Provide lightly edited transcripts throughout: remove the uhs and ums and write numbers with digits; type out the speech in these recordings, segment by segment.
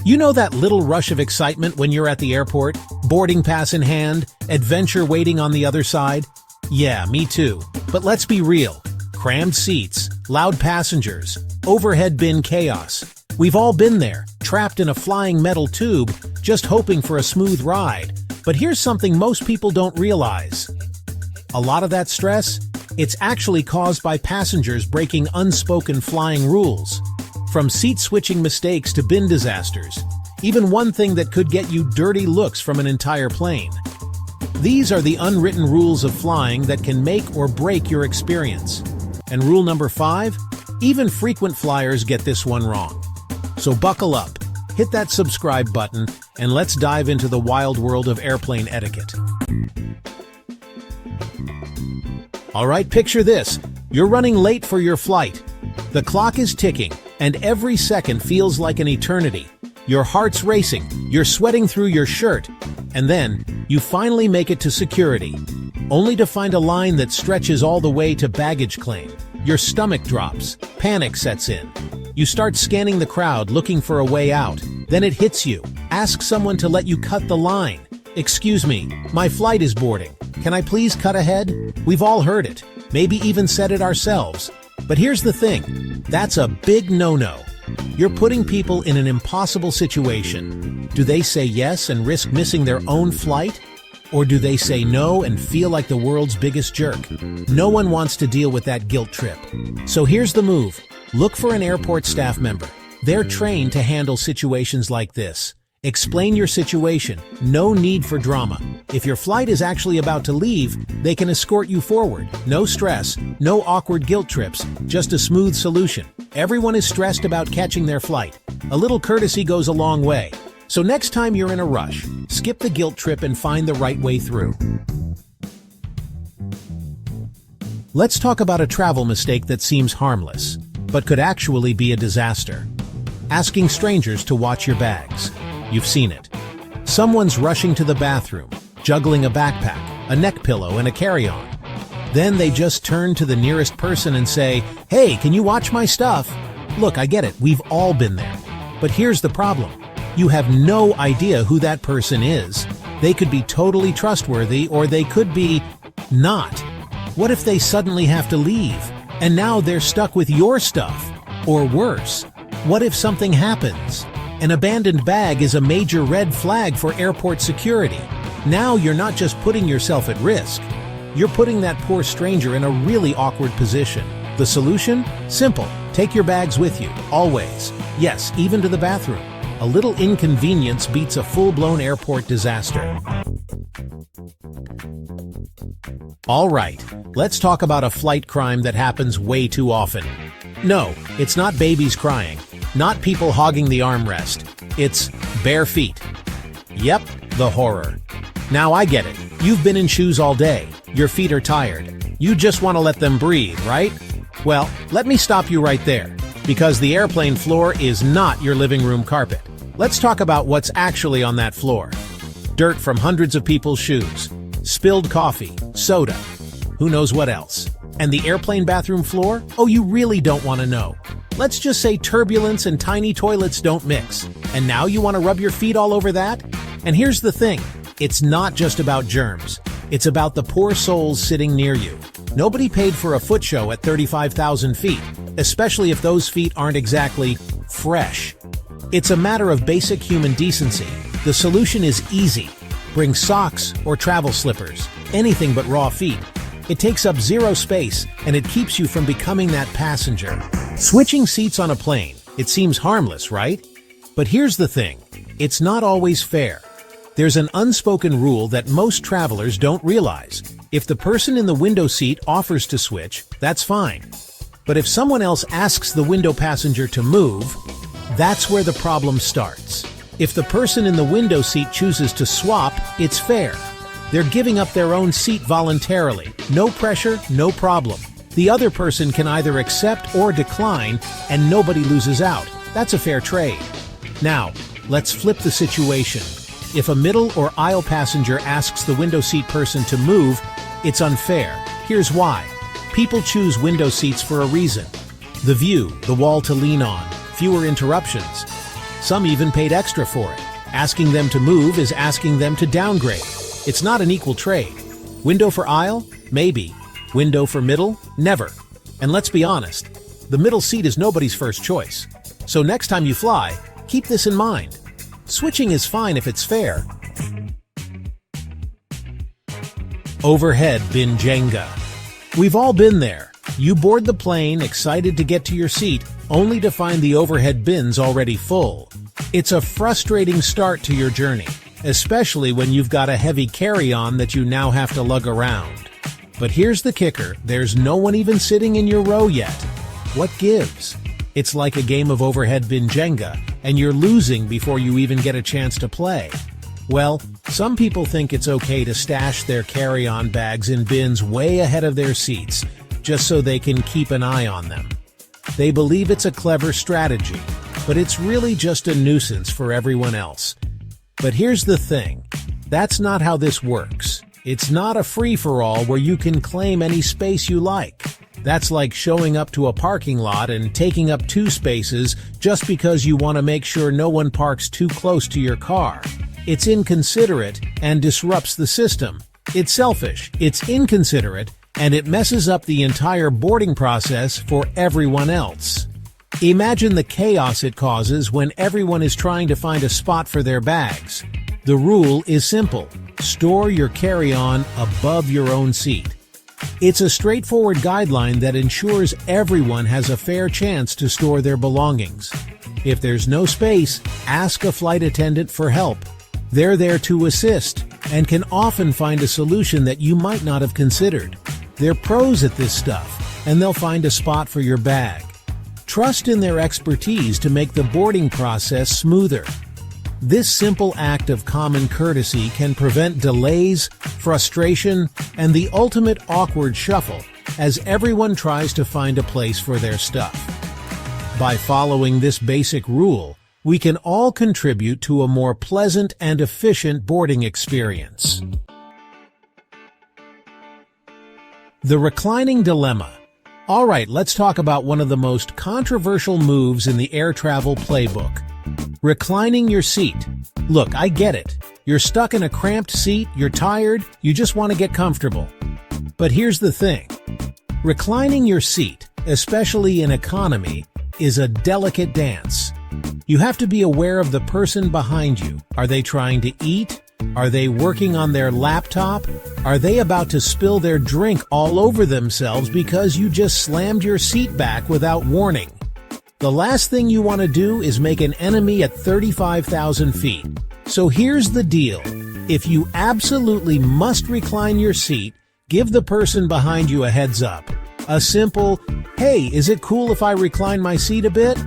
You know that little rush of excitement when you're at the airport, boarding pass in hand, adventure waiting on the other side? Yeah, me too. But let's be real. Crammed seats, loud passengers, overhead bin chaos. We've all been there, trapped in a flying metal tube, just hoping for a smooth ride. But here's something most people don't realize. A lot of that stress? It's actually caused by passengers breaking unspoken flying rules. From seat-switching mistakes to bin disasters, even one thing that could get you dirty looks from an entire plane. These are the unwritten rules of flying that can make or break your experience. And rule number 5? Even frequent flyers get this one wrong. So buckle up, hit that subscribe button, and let's dive into the wild world of airplane etiquette. Alright, picture this. You're running late for your flight. The clock is ticking, and every second feels like an eternity. Your heart's racing, you're sweating through your shirt, and then you finally make it to security, only to find a line that stretches all the way to baggage claim. Your stomach drops, panic sets in. You start scanning the crowd looking for a way out. Then it hits you. Ask someone to let you cut the line. "Excuse me, my flight is boarding. Can I please cut ahead?" We've all heard it, maybe even said it ourselves. But here's the thing, that's a big no-no. You're putting people in an impossible situation. Do they say yes and risk missing their own flight? Or do they say no and feel like the world's biggest jerk? No one wants to deal with that guilt trip. So here's the move. Look for an airport staff member. They're trained to handle situations like this. Explain your situation. No need for drama. If your flight is actually about to leave, they can escort you forward. No stress, no awkward guilt trips, just a smooth solution. Everyone is stressed about catching their flight. A little courtesy goes a long way. So next time you're in a rush, skip the guilt trip and find the right way through. Let's talk about a travel mistake that seems harmless, but could actually be a disaster. Asking strangers to watch your bags. You've seen it. Someone's rushing to the bathroom, juggling a backpack, a neck pillow, and a carry-on. Then they just turn to the nearest person and say, "Hey, can you watch my stuff?" Look, I get it, we've all been there. But here's the problem. You have no idea who that person is. They could be totally trustworthy, or they could be not. What if they suddenly have to leave, and now they're stuck with your stuff? Or worse, what if something happens? An abandoned bag is a major red flag for airport security. Now you're not just putting yourself at risk, you're putting that poor stranger in a really awkward position. The solution? Simple. Take your bags with you, always. Yes, even to the bathroom. A little inconvenience beats a full-blown airport disaster. Alright, let's talk about a flight crime that happens way too often. No, it's not babies crying. Not people hogging the armrest. It's bare feet. Yep, the horror. Now I get it. You've been in shoes all day. Your feet are tired. You just want to let them breathe, right? Well, let me stop you right there. Because the airplane floor is not your living room carpet. Let's talk about what's actually on that floor. Dirt from hundreds of people's shoes. Spilled coffee. Soda. Who knows what else? And the airplane bathroom floor? Oh, you really don't want to know. Let's just say turbulence and tiny toilets don't mix. And now you want to rub your feet all over that? And here's the thing. It's not just about germs. It's about the poor souls sitting near you. Nobody paid for a foot show at 35,000 feet, especially if those feet aren't exactly fresh. It's a matter of basic human decency. The solution is easy. Bring socks or travel slippers, anything but raw feet. It takes up zero space, and it keeps you from becoming that passenger. Switching seats on a plane, it seems harmless, right? But here's the thing, it's not always fair. There's an unspoken rule that most travelers don't realize. If the person in the window seat offers to switch, that's fine. But if someone else asks the window passenger to move, that's where the problem starts. If the person in the window seat chooses to swap, it's fair. They're giving up their own seat voluntarily. No pressure, no problem. The other person can either accept or decline, and nobody loses out. That's a fair trade. Now, let's flip the situation. If a middle or aisle passenger asks the window seat person to move, it's unfair. Here's why. People choose window seats for a reason. The view, the wall to lean on, fewer interruptions. Some even paid extra for it. Asking them to move is asking them to downgrade. It's not an equal trade. Window for aisle? Maybe. Window for middle? Never. And let's be honest, the middle seat is nobody's first choice. So next time you fly, keep this in mind. Switching is fine if it's fair. Overhead bin Jenga. We've all been there. You board the plane, excited to get to your seat, only to find the overhead bins already full. It's a frustrating start to your journey, especially when you've got a heavy carry-on that you now have to lug around. But here's the kicker, there's no one even sitting in your row yet. What gives? It's like a game of overhead bin Jenga, and you're losing before you even get a chance to play. Well, some people think it's okay to stash their carry-on bags in bins way ahead of their seats, just so they can keep an eye on them. They believe it's a clever strategy, but it's really just a nuisance for everyone else. But here's the thing, that's not how this works. It's not a free-for-all where you can claim any space you like. That's like showing up to a parking lot and taking up 2 spaces just because you want to make sure no one parks too close to your car. It's inconsiderate and disrupts the system. It's selfish, it's inconsiderate, and it messes up the entire boarding process for everyone else. Imagine the chaos it causes when everyone is trying to find a spot for their bags. The rule is simple. Store your carry-on above your own seat. It's a straightforward guideline that ensures everyone has a fair chance to store their belongings. If there's no space, ask a flight attendant for help. They're there to assist and can often find a solution that you might not have considered. They're pros at this stuff, and they'll find a spot for your bag. Trust in their expertise to make the boarding process smoother. This simple act of common courtesy can prevent delays, frustration, and the ultimate awkward shuffle as everyone tries to find a place for their stuff. By following this basic rule, we can all contribute to a more pleasant and efficient boarding experience. The reclining dilemma. All right, let's talk about one of the most controversial moves in the air travel playbook. Reclining your seat. Look, I get it. You're stuck in a cramped seat, you're tired, you just want to get comfortable. But here's the thing. Reclining your seat, especially in economy, is a delicate dance. You have to be aware of the person behind you. Are they trying to eat? Are they working on their laptop? Are they about to spill their drink all over themselves because you just slammed your seat back without warning? The last thing you want to do is make an enemy at 35,000 feet. So here's the deal. If you absolutely must recline your seat, give the person behind you a heads up. A simple, "Hey, is it cool if I recline my seat a bit?"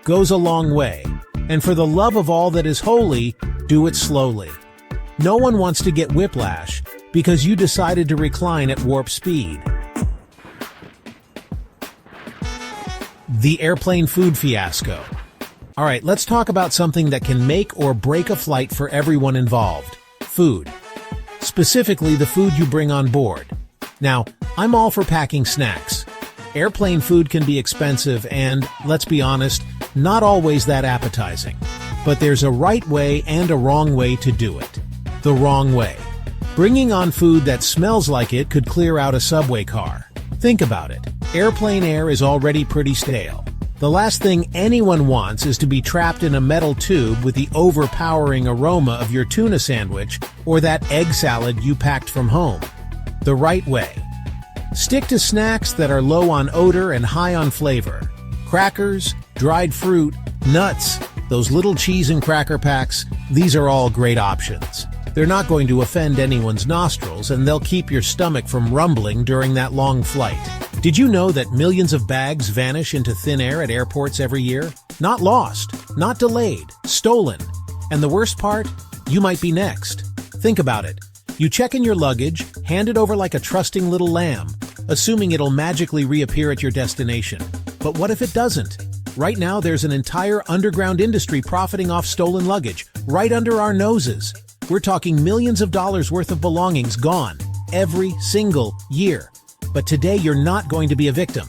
goes a long way. And for the love of all that is holy, do it slowly. No one wants to get whiplash because you decided to recline at warp speed. The airplane food fiasco. All right, let's talk about something that can make or break a flight for everyone involved. Food. Specifically, the food you bring on board. Now, I'm all for packing snacks. Airplane food can be expensive and, let's be honest, not always that appetizing. But there's a right way and a wrong way to do it. The wrong way. Bringing on food that smells like it could clear out a subway car. Think about it. Airplane air is already pretty stale. The last thing anyone wants is to be trapped in a metal tube with the overpowering aroma of your tuna sandwich or that egg salad you packed from home. The right way. Stick to snacks that are low on odor and high on flavor. Crackers, dried fruit, nuts, those little cheese and cracker packs, these are all great options. They're not going to offend anyone's nostrils, and they'll keep your stomach from rumbling during that long flight. Did you know that millions of bags vanish into thin air at airports every year? Not lost, not delayed, stolen. And the worst part? You might be next. Think about it. You check in your luggage, hand it over like a trusting little lamb, assuming it'll magically reappear at your destination. But what if it doesn't? Right now, there's an entire underground industry profiting off stolen luggage, right under our noses. We're talking millions of dollars worth of belongings gone every single year. But today you're not going to be a victim.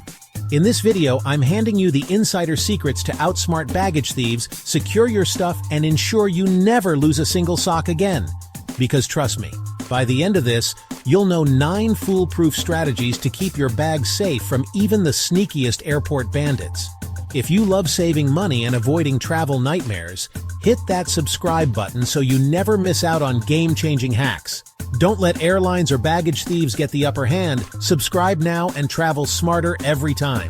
In this video, I'm handing you the insider secrets to outsmart baggage thieves, secure your stuff, and ensure you never lose a single sock again. Because trust me, by the end of this, you'll know 9 foolproof strategies to keep your bag safe from even the sneakiest airport bandits. If you love saving money and avoiding travel nightmares, hit that subscribe button so you never miss out on game-changing hacks. Don't let airlines or baggage thieves get the upper hand. Subscribe now and travel smarter every time.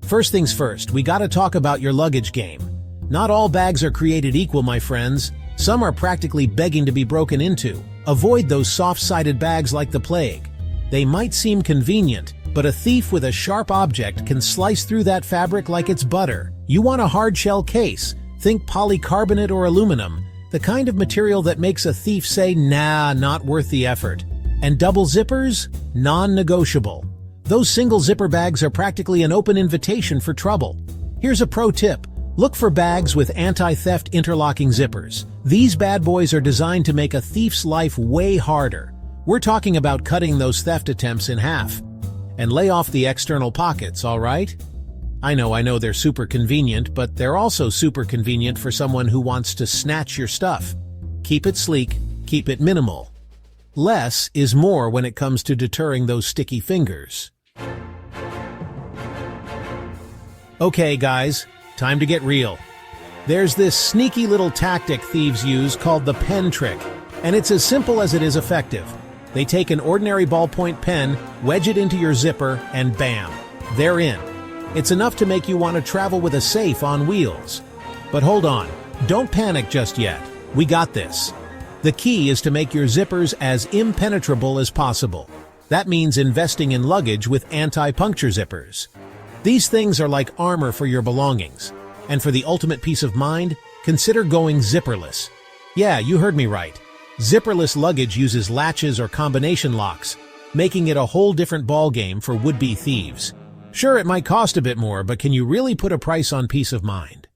First things first, we gotta talk about your luggage game. Not all bags are created equal, my friends. Some are practically begging to be broken into. Avoid those soft-sided bags like the plague. They might seem convenient, but a thief with a sharp object can slice through that fabric like it's butter. You want a hard-shell case. Think polycarbonate or aluminum. The kind of material that makes a thief say, nah, not worth the effort. And double zippers? Non-negotiable. Those single zipper bags are practically an open invitation for trouble. Here's a pro tip. Look for bags with anti-theft interlocking zippers. These bad boys are designed to make a thief's life way harder. We're talking about cutting those theft attempts in half. And lay off the external pockets, all right? I know they're super convenient, but they're also super convenient for someone who wants to snatch your stuff. Keep it sleek, keep it minimal. Less is more when it comes to deterring those sticky fingers. Okay, guys, time to get real. There's this sneaky little tactic thieves use called the pen trick, and it's as simple as it is effective. They take an ordinary ballpoint pen, wedge it into your zipper, and bam, they're in. It's enough to make you want to travel with a safe on wheels. But hold on, don't panic just yet. We got this. The key is to make your zippers as impenetrable as possible. That means investing in luggage with anti-puncture zippers. These things are like armor for your belongings. And for the ultimate peace of mind, consider going zipperless. Yeah, you heard me right. Zipperless luggage uses latches or combination locks, making it a whole different ballgame for would-be thieves. Sure, it might cost a bit more, but can you really put a price on peace of mind?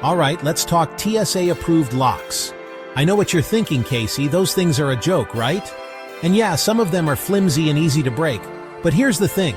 Alright, let's talk TSA-approved locks. I know what you're thinking, Casey, those things are a joke, right? And yeah, some of them are flimsy and easy to break, but here's the thing.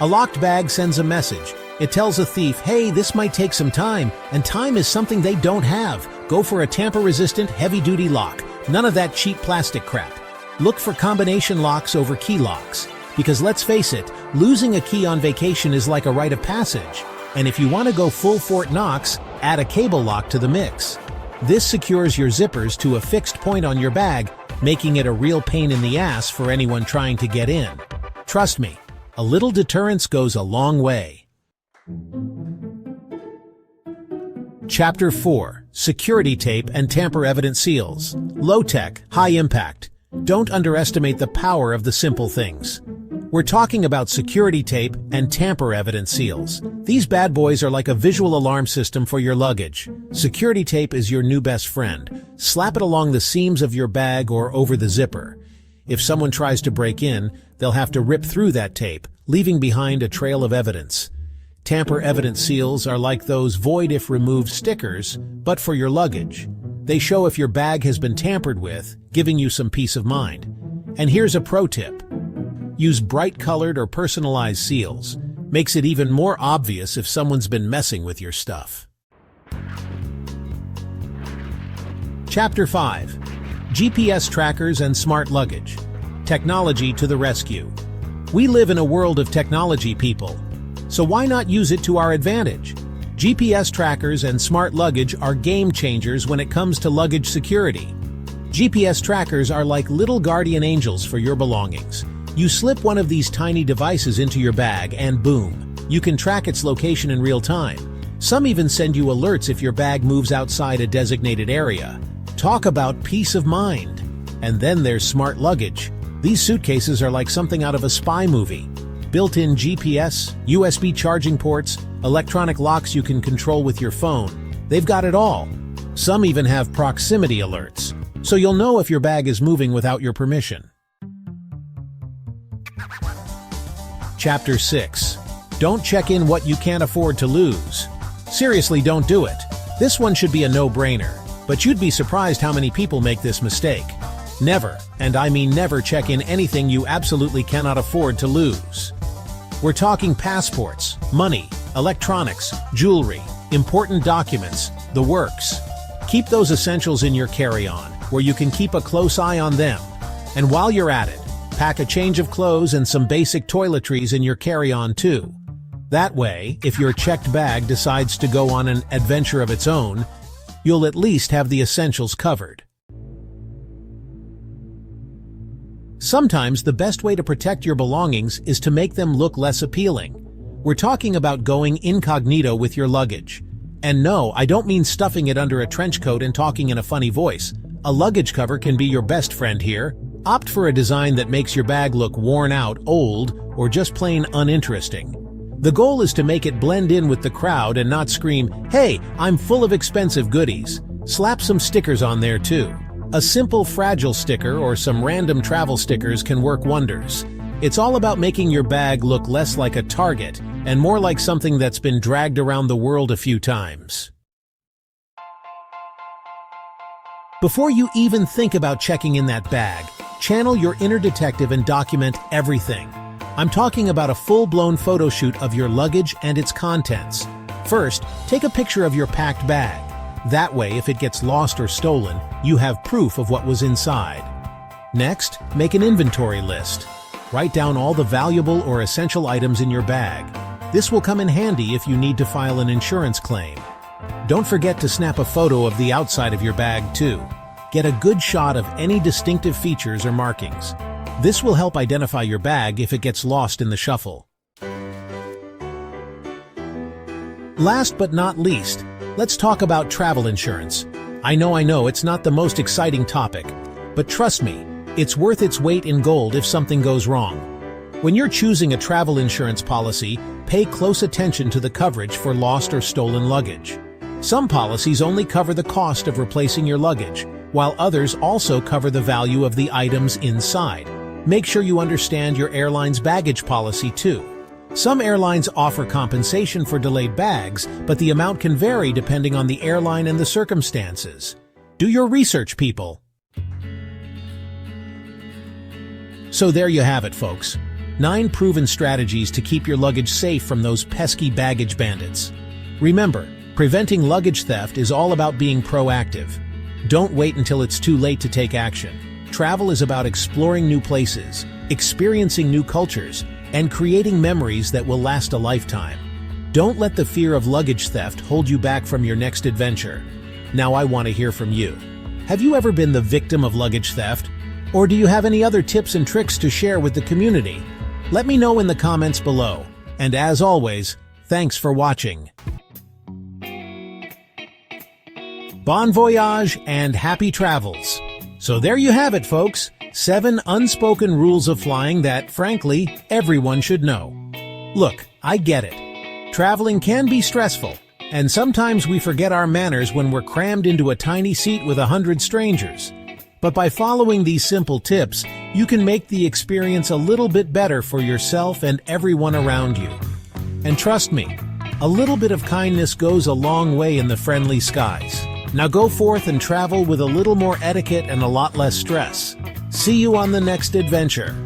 A locked bag sends a message. It tells a thief, hey, this might take some time, and time is something they don't have. Go for a tamper-resistant, heavy-duty lock. None of that cheap plastic crap. Look for combination locks over key locks. Because let's face it, losing a key on vacation is like a rite of passage. And if you want to go full Fort Knox, add a cable lock to the mix. This secures your zippers to a fixed point on your bag, making it a real pain in the ass for anyone trying to get in. Trust me, a little deterrence goes a long way. Chapter 4. Security tape and tamper-evident seals. Low-tech, high-impact. Don't underestimate the power of the simple things. We're talking about security tape and tamper-evident seals. These bad boys are like a visual alarm system for your luggage. Security tape is your new best friend. Slap it along the seams of your bag or over the zipper. If someone tries to break in, they'll have to rip through that tape, leaving behind a trail of evidence. Tamper-evident seals are like those void-if-removed stickers, but for your luggage. They show if your bag has been tampered with, giving you some peace of mind. And here's a pro tip. Use bright-colored or personalized seals. Makes it even more obvious if someone's been messing with your stuff. Chapter 5. GPS trackers and smart luggage. Technology to the rescue. We live in a world of technology, people. So why not use it to our advantage? GPS trackers and smart luggage are game changers when it comes to luggage security. GPS trackers are like little guardian angels for your belongings. You slip one of these tiny devices into your bag and boom, you can track its location in real time. Some even send you alerts if your bag moves outside a designated area. Talk about peace of mind. And then there's smart luggage. These suitcases are like something out of a spy movie. Built-in GPS, USB charging ports, electronic locks you can control with your phone. They've got it all. Some even have proximity alerts, so you'll know if your bag is moving without your permission. Chapter 6. Don't check in what you can't afford to lose. Seriously, don't do it. This one should be a no-brainer, but you'd be surprised how many people make this mistake. Never, and I mean never, check in anything you absolutely cannot afford to lose. We're talking passports, money, electronics, jewelry, important documents, the works. Keep those essentials in your carry-on, where you can keep a close eye on them. And while you're at it, pack a change of clothes and some basic toiletries in your carry-on too. That way, if your checked bag decides to go on an adventure of its own, you'll at least have the essentials covered. Sometimes the best way to protect your belongings is to make them look less appealing. We're talking about going incognito with your luggage. And no, I don't mean stuffing it under a trench coat and talking in a funny voice. A luggage cover can be your best friend here. Opt for a design that makes your bag look worn out, old, or just plain uninteresting. The goal is to make it blend in with the crowd and not scream, "Hey, I'm full of expensive goodies." Slap some stickers on there too. A simple fragile sticker or some random travel stickers can work wonders. It's all about making your bag look less like a target and more like something that's been dragged around the world a few times. Before you even think about checking in that bag, channel your inner detective and document everything. I'm talking about a full-blown photo shoot of your luggage and its contents. First, take a picture of your packed bag. That way, if it gets lost or stolen, you have proof of what was inside. Next, make an inventory list. Write down all the valuable or essential items in your bag. This will come in handy if you need to file an insurance claim. Don't forget to snap a photo of the outside of your bag too. Get a good shot of any distinctive features or markings. This will help identify your bag if it gets lost in the shuffle. Last but not least, let's talk about travel insurance. I know, it's not the most exciting topic, but trust me, it's worth its weight in gold if something goes wrong. When you're choosing a travel insurance policy, pay close attention to the coverage for lost or stolen luggage. Some policies only cover the cost of replacing your luggage, while others also cover the value of the items inside. Make sure you understand your airline's baggage policy too. Some airlines offer compensation for delayed bags, but the amount can vary depending on the airline and the circumstances. Do your research, people. So there you have it, folks. 9 proven strategies to keep your luggage safe from those pesky baggage bandits. Remember, preventing luggage theft is all about being proactive. Don't wait until it's too late to take action. Travel is about exploring new places, experiencing new cultures, and creating memories that will last a lifetime. Don't let the fear of luggage theft hold you back from your next adventure. Now I want to hear from you. Have you ever been the victim of luggage theft? Or do you have any other tips and tricks to share with the community? Let me know in the comments below. And as always, thanks for watching. Bon voyage and happy travels. So there you have it, folks. 7 unspoken rules of flying that, frankly, everyone should know. Look, I get it. Traveling can be stressful, and sometimes we forget our manners when we're crammed into a tiny seat with 100 strangers. But by following these simple tips, you can make the experience a little bit better for yourself and everyone around you. And trust me, a little bit of kindness goes a long way in the friendly skies. Now go forth and travel with a little more etiquette and a lot less stress. See you on the next adventure.